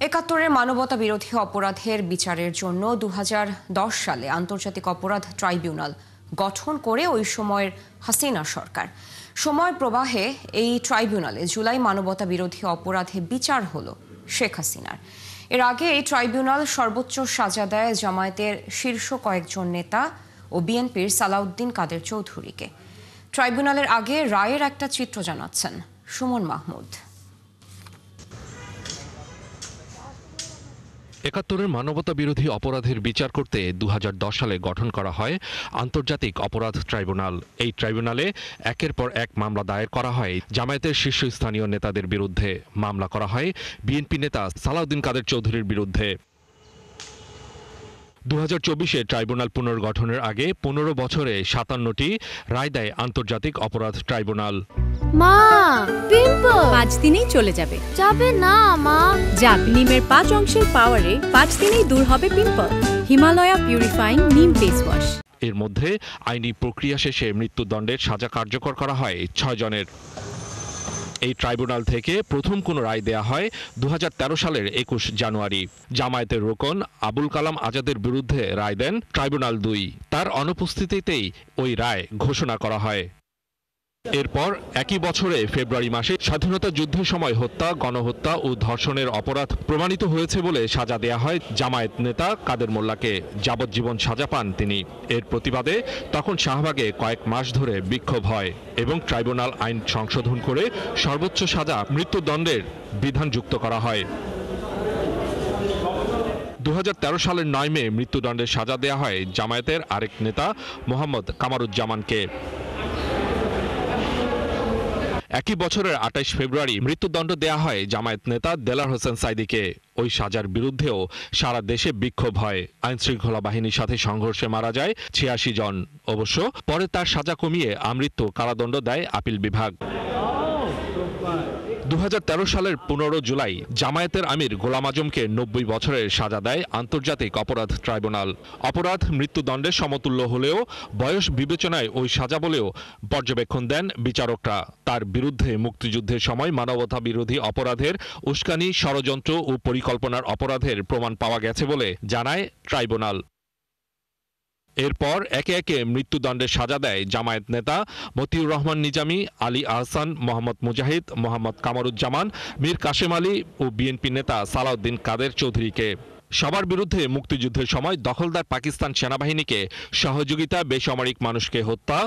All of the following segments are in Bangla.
একাত্তরের মানবতা বিরোধী অপরাধের বিচারের জন্য 2010 সালে আন্তর্জাতিক অপরাধ ট্রাইব্যুনাল গঠন করে ওই সময়ের হাসিনা সরকার। সময় প্রবাহে এই ট্রাইব্যুনালে জুলাই মানবতা বিরোধী অপরাধে বিচার হলো শেখ হাসিনার। এর আগে এই ট্রাইব্যুনাল সর্বোচ্চ সাজা দেয় জামায়াতের শীর্ষ কয়েকজন নেতা ও বিএনপির সালাউদ্দিন কাদের চৌধুরীকে। ট্রাইব্যুনালের আগে রায়ের একটা চিত্র জানাচ্ছেন সুমন মাহমুদ। একাত্তরের মানবতা বিরোধী অপরাধের বিচার করতে 2010 সালে গঠন করা হয় আন্তর্জাতিক অপরাধ ট্রাইব্যুনাল। এই ট্রাইব্যুনালে একের পর এক মামলা দায়ের করা হয় জামায়াতের শীর্ষস্থানীয় নেতাদের বিরুদ্ধে। মামলা করা হয় বিএনপি নেতা সালাউদ্দিন কাদের চৌধুরীর বিরুদ্ধে। 2024-এ ট্রাইব্যুনাল পুনর্গঠনের আগে 15 বছরে 57টি রায় দেয় আন্তর্জাতিক অপরাধ ট্রাইব্যুনাল। মা, পিম্পল 5 দিনেই চলে যাবে। যাবে না মা। যাক, নিমের 5 অংশের পাওয়ারে 5 দিনেই দূর হবে পিম্পল। হিমালয়া পিউরিফাইং নিম ফেস ওয়াশ। এর মধ্যে আইনি প্রক্রিয়া শেষে মৃত্যুদণ্ডের সাজা কার্যকর করা হয় 6 জনের। এই ট্রাইব্যুনাল থেকে প্রথম কোনো রায় দেয়া হয় 2013 সালের 21 জানুয়ারি। জামায়াতের রোকন আবুল কালাম আজাদের বিরুদ্ধে রায় দেন ট্রাইব্যুনাল 2। তার অনুপস্থিতিতেই ওই রায় ঘোষণা করা হয়। এরপর একই বছরে ফেব্রুয়ারি মাসে স্বাধীনতা যুদ্ধের সময় হত্যা, গণহত্যা ও ধর্ষণের অপরাধ প্রমাণিত হয়েছে বলে সাজা দেয়া হয় জামায়াত নেতা কাদের মোল্লাকে। যাবজ্জীবন সাজা পান তিনি। এর প্রতিবাদে তখন শাহবাগে কয়েক মাস ধরে বিক্ষোভ হয় এবং ট্রাইব্যুনাল আইন সংশোধন করে সর্বোচ্চ সাজা মৃত্যুদণ্ডের বিধান যুক্ত করা হয়। 2013 সালের 9 মে মৃত্যুদণ্ডের সাজা দেয়া হয় জামায়াতের আরেক নেতা মোহাম্মদ কামারুজ্জামানকে। একই বছরের 28 ফেব্রুয়ারি মৃত্যুদণ্ড দেয়া হয় জামায়াত নেতা দেলার হোসেন সাইদিকে। ওই সাজার বিরুদ্ধেও সারা দেশে বিক্ষোভ হয়। আইনশৃঙ্খলা বাহিনীর সাথে সংঘর্ষে মারা যায় 86 জন। অবশ্য পরে তার সাজা কমিয়ে আমৃত্যু কারাদণ্ড দেয় আপিল বিভাগ। 2013 সালের 15 জুলাই জামায়াতের আমির গোলাম আজমকে 90 বছরের সাজা দেয় আন্তর্জাতিক অপরাধ ট্রাইব্যুনাল। অপরাধ মৃত্যুদণ্ডের সমতুল্য হলেও বয়স বিবেচনায় ওই সাজা বলেও পর্যবেক্ষণ দেন বিচারকরা। তার বিরুদ্ধে মুক্তিযুদ্ধের সময় মানবতা বিরোধী অপরাধের উস্কানি, ষড়যন্ত্র ও পরিকল্পনার অপরাধের প্রমাণ পাওয়া গেছে বলে জানায় ট্রাইব্যুনাল। এরপর একে একে মৃত্যুদণ্ডের সাজা দেয় জামায়াত নেতা মতিউর রহমান নিজামী, আলী আহসান, মোহাম্মদ মুজাহিদ, মোহাম্মদ কামারুজ্জামান, মীর কাশেম আলী ও বিএনপি নেতা সালাউদ্দিন কাদের চৌধুরীকে। সবার বিরুদ্ধে মুক্তিযুদ্ধের সময় দখলদার পাকিস্তান সেনাবাহিনীকে সহযোগিতা, বেসামরিক মানুষকে হত্যা,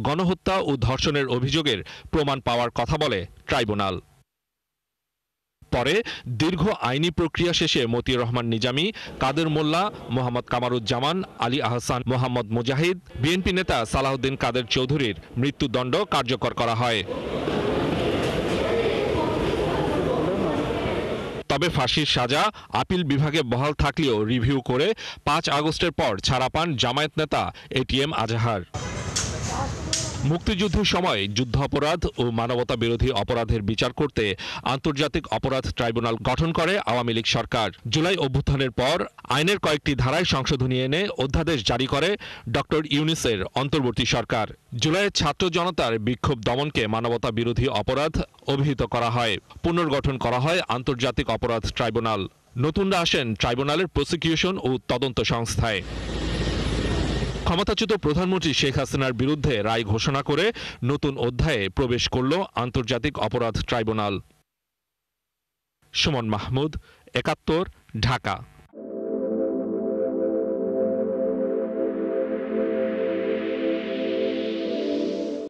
গণহত্যা ও ধর্ষণের অভিযোগের প্রমাণ পাওয়ার কথা বলে ট্রাইব্যুনাল। পরে দীর্ঘ আইনি প্রক্রিয়া শেষে মতিউর রহমান নিজামী, কাদের মোল্লা, মোহাম্মদ কামারুজ্জামান, আলী আহসান, মোহাম্মদ মুজাহিদ, বিএনপি নেতা সালাউদ্দিন কাদের চৌধুরীর মৃত্যুদণ্ড কার্যকর করা হয়। তবে ফাঁসির সাজা আপিল বিভাগে বহাল থাকলেও রিভিউ করে 5 আগস্টের পর ছাড়া পান জামায়াত নেতা এটিএম আজহার। মুক্তিযুদ্ধের সময় যুদ্ধাপরাধ ও মানবতা বিরোধী অপরাধের বিচার করতে আন্তর্জাতিক অপরাধ ট্রাইব্যুনাল গঠন করে আওয়ামী লীগ সরকার। জুলাই অভ্যুত্থানের পর আইনের কয়েকটি ধারায় সংশোধনী এনে অধ্যাদেশ জারি করে ডক্টর ইউনূসের অন্তর্বর্তী সরকার। জুলাইয়ে ছাত্র জনতার বিক্ষোভ দমনকে মানবতা বিরোধী অপরাধ অভিহিত করা হয়। পুনর্গঠন করা হয় আন্তর্জাতিক অপরাধ ট্রাইব্যুনাল। নতুনরা আসেন ট্রাইব্যুনালের প্রসিকিউশন ও তদন্ত সংস্থায়। ক্ষমতাচ্যুত প্রধানমন্ত্রী শেখ হাসিনার বিরুদ্ধে রায় ঘোষণা করে নতুন অধ্যায়ে প্রবেশ করল আন্তর্জাতিক অপরাধ ট্রাইব্যুনাল। সুমন মাহমুদ, 71, ঢাকা।